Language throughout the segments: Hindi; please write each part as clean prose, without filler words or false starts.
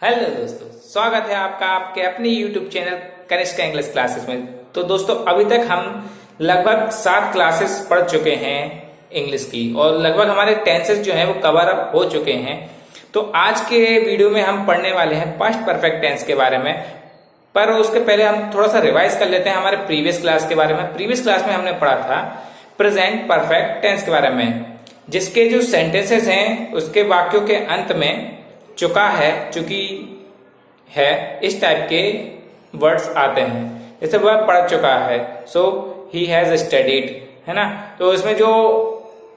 हेलो दोस्तों, स्वागत है आपका आपके अपने YouTube channel Kanishka English classes में। तो दोस्तों, अभी तक हम लगभग 7 क्लासेस पढ़ चुके हैं इंग्लिश की और लगभग हमारे टेंसेस जो हैं वो कवर अप हो चुके हैं। तो आज के वीडियो में हम पढ़ने वाले हैं पास्ट परफेक्ट टेंस के बारे में। पर उसके पहले हम थोड़ा सा रिवाइज कर लेते हैं हमारे प्रीवियस क्लास के बारे में। प्रीवियस क्लास में हमने पढ़ा था प्रेजेंट परफेक्ट टेंस के बारे में, जिसके जो सेंटेंसेस हैं उसके वाक्यों के अंत में चुका है, चुकी है, इस टाइप के वर्ड्स आते हैं। जैसे वह पढ़ चुका है, सो ही हैज स्टडीड, है ना। तो इसमें जो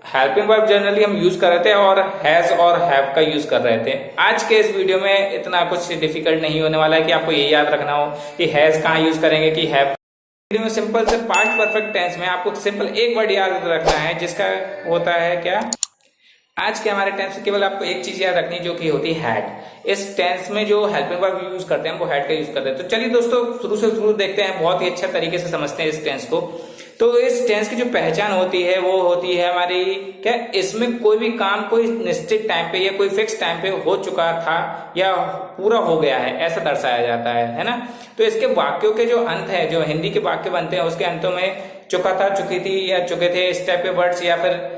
हेल्पिंग वर्ब जनरली हम यूज कर रहे थे और हैज और हैव का यूज कर रहे थे। आज के इस वीडियो में इतना कुछ डिफिकल्ट नहीं होने वाला है कि आपको ये याद रखना हो कि हैज कहाँ यूज करेंगे कि हैव। वीडियो में सिंपल से पास्ट परफेक्ट टेंस में आपको सिंपल एक वर्ड याद रखना है, जिसका होता है क्या। आज के हमारे टेंस में केवल आपको एक चीज याद रखनी जो कि होती है हैड। इस टेंस में जो हेल्पिंग वर्ब यूज करते हैं वो हैड का यूज करते हैं। तो चलिए दोस्तों, शुरू से शुरू देखते हैं, बहुत ही अच्छा तरीके से समझते हैं इस टेंस को। तो इस टेंस की जो पहचान होती है वो होती है हमारी क्या, इसमें कोई भी काम कोई निश्चित टाइम पे या कोई फिक्स टाइम पे हो चुका था या पूरा हो गया है, ऐसा दर्शाया जाता है ना। तो इसके वाक्यों के जो अंत है, जो हिंदी के वाक्य बनते हैं, उसके अंतों में चुका था, चुकी थी या चुके थे, इस टाइप के वर्ड्स, या फिर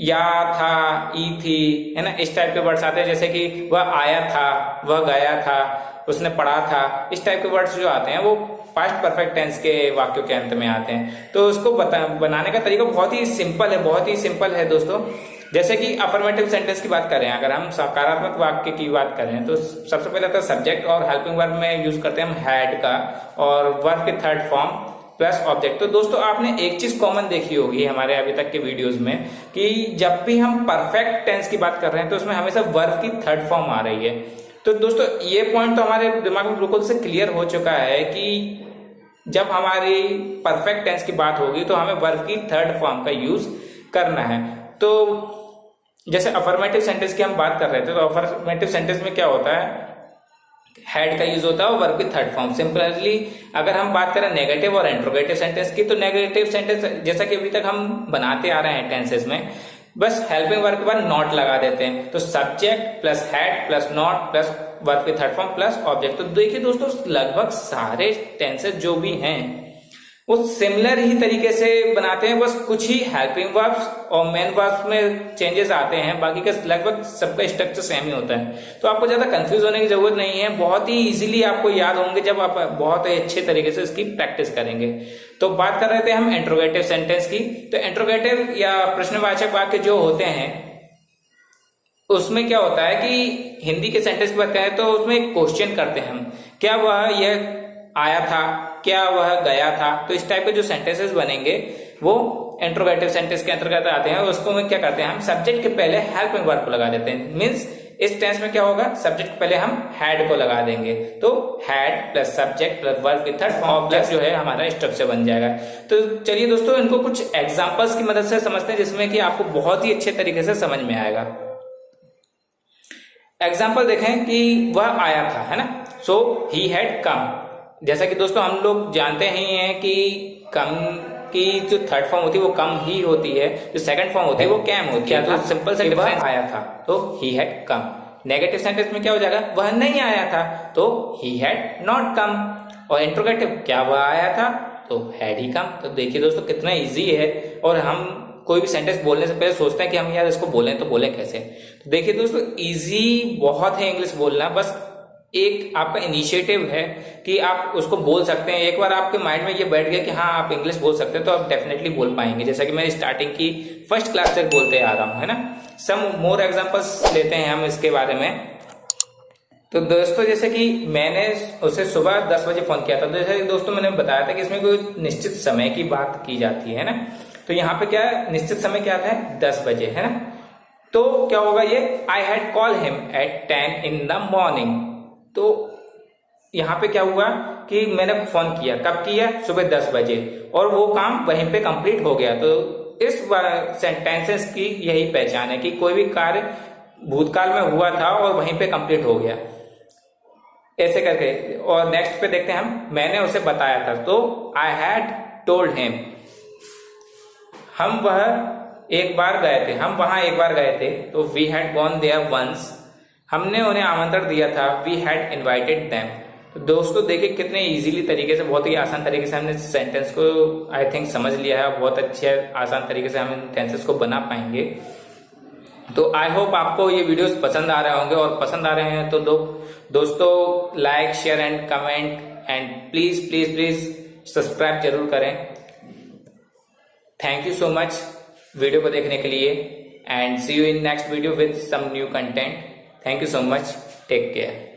या था, ई थी, है ना, इस टाइप के वर्ड्स आते हैं। जैसे कि वह आया था, वह गया था, उसने पढ़ा था, इस टाइप के वर्ड्स जो आते हैं वो पास्ट परफेक्ट टेंस के वाक्यों के अंत में आते हैं। तो उसको बनाने का तरीका बहुत ही सिंपल है, बहुत ही सिंपल है दोस्तों। जैसे कि अफर्मेटिव सेंटेंस की बात करें, अगर हम सकारात्मक वाक्य की बात करें तो सबसे पहले तो सब्जेक्ट और हेल्पिंग वर्ब में यूज करते हैं हम हैड का, और वर्ब के थर्ड फॉर्म प्लस ऑब्जेक्ट। तो दोस्तों, आपने एक चीज कॉमन देखी होगी हमारे अभी तक के वीडियोस में कि जब भी हम परफेक्ट टेंस की बात कर रहे हैं तो उसमें हमेशा वर्ब की थर्ड फॉर्म आ रही है। तो दोस्तों, ये पॉइंट तो हमारे दिमाग में बिल्कुल से क्लियर हो चुका है कि जब हमारी परफेक्ट टेंस की बात होगी तो हमें वर्ब की थर्ड फॉर्म का यूज करना है। तो जैसे अफर्मेटिव सेंटेंस की हम बात कर रहे थे, तो अफर्मेटिव सेंटेंस में क्या होता है, हैड का यूज होता है और वर्ब की थर्ड फॉर्म। सिंपली अगर हम बात करें नेगेटिव और इंट्रोगेटिव सेंटेंस की, तो नेगेटिव सेंटेंस जैसा कि अभी तक हम बनाते आ रहे हैं टेंसेस में, बस हेल्पिंग वर्ब के बाद नॉट लगा देते हैं। तो subject plus had plus not plus verb की थर्ड फॉर्म प्लस ऑब्जेक्ट। तो देखिए दोस्तों, लगभग सारे टेंसेस जो भी हैं वो सिमिलर ही तरीके से बनाते हैं, बस कुछ ही हेल्पिंग वर्ब्स और मेन वर्ब्स में चेंजेस आते हैं, बाकी का लगभग सबका स्ट्रक्चर सेम ही होता है। तो आपको ज्यादा कंफ्यूज होने की जरूरत नहीं है, बहुत ही इजीली आपको याद होंगे जब आप बहुत ही अच्छे तरीके से इसकी प्रैक्टिस करेंगे। तो बात कर रहे थे हम इंट्रोगेटिव सेंटेंस की। तो इंट्रोगेटिव या प्रश्नवाचक वाक्य जो होते हैं उसमें क्या होता है कि हिंदी के सेंटेंस की बात करें तो उसमें एक क्वेश्चन करते हैं हम, क्या वह यह आया था, क्या वह गया था। तो इस टाइप के जो सेंटेंसेस बनेंगे वो इंट्रोगेटिव सेंटेंस के अंतर्गत आते हैं। उसको में क्या करते हैं, हम सब्जेक्ट के पहले हेल्पिंग वर्ब को लगा देते हैं। मींस इस टेंस में क्या होगा, सब्जेक्ट के पहले हम हैड को लगा देंगे, तो had plus subject plus verb की थर्ड फॉर्म प्लस जो है हमारा स्ट्रक्चर बन जाएगा। तो चलिए दोस्तों, इनको कुछ एग्जांपल्स की मदद से समझते हैं, जिसमें कि आपको बहुत ही अच्छे तरीके से समझ में आएगा। एग्जाम्पल देखें कि वह आया था, है ना, सो ही हैड कम। जैसा कि दोस्तों हम लोग जानते ही हैं कि कम की जो थर्ड फॉर्म होती है वो कम ही होती है, जो सेकंड फॉर्म होती है वो कैम होती है। तो सिंपल सा डिफरेंस आया था तो he had come. Negative sentence में क्या हो जाएगा, वह नहीं आया था तो ही हैड नॉट कम। और इंट्रोगेटिव, क्या वह आया था, तो हैड ही कम। तो देखिए दोस्तों, कितना इजी है। और हम कोई भी सेंटेंस बोलने से पहले सोचते हैं कि हम यार इसको बोलें तो बोलें कैसे। तो देखिए दोस्तों, इजी बहुत है इंग्लिश बोलना, बस एक आपका इनिशिएटिव है कि आप उसको बोल सकते हैं। एक बार आपके माइंड में ये बैठ गया कि हाँ आप इंग्लिश बोल सकते हैं, तो आप डेफिनेटली बोल पाएंगे। जैसा कि मैं स्टार्टिंग की फर्स्ट क्लास से बोलते आ रहा हूँ, है ना। सम मोर एग्जांपल्स लेते हैं हम इसके बारे में। तो दोस्तों, जैसे कि मैंने उसे सुबह 10 बजे फोन किया था, तो जैसे दोस्तों मैंने बताया था कि इसमें कोई निश्चित समय की बात की जाती है ना। तो यहाँ पे क्या है, निश्चित समय क्या था, 10 बजे, है ना। तो क्या होगा ये, I had call him at 10 in the morning। तो यहाँ पे क्या हुआ कि मैंने फोन किया, कब किया, सुबह 10 बजे, और वो काम वहीं पे कंप्लीट हो गया। तो इस सेंटेंसेस की यही पहचान है कि कोई भी कार्य भूतकाल में हुआ था और वहीं पे कंप्लीट हो गया, ऐसे करके। और नेक्स्ट पे देखते हैं हम, मैंने उसे बताया था, तो आई हैड टोल्ड हिम। हम वहां एक बार गए थे, तो we had gone there once. हमने उन्हें आमंत्रण दिया था, वी हैड इनवाइटेड देम। तो दोस्तों देखिए कितने इजीली तरीके से, बहुत ही आसान तरीके से हमने सेंटेंस को आई थिंक समझ लिया है। बहुत अच्छे आसान तरीके से हम इन टेंसेस को बना पाएंगे। तो आई होप आपको ये वीडियोस पसंद आ रहे होंगे, और पसंद आ रहे हैं तो दोस्तों like share and comment and please please please subscribe जरूर करें। Thank you so much video को देखने के लिए, and see you in next video with some new content. Thank you so much, take care.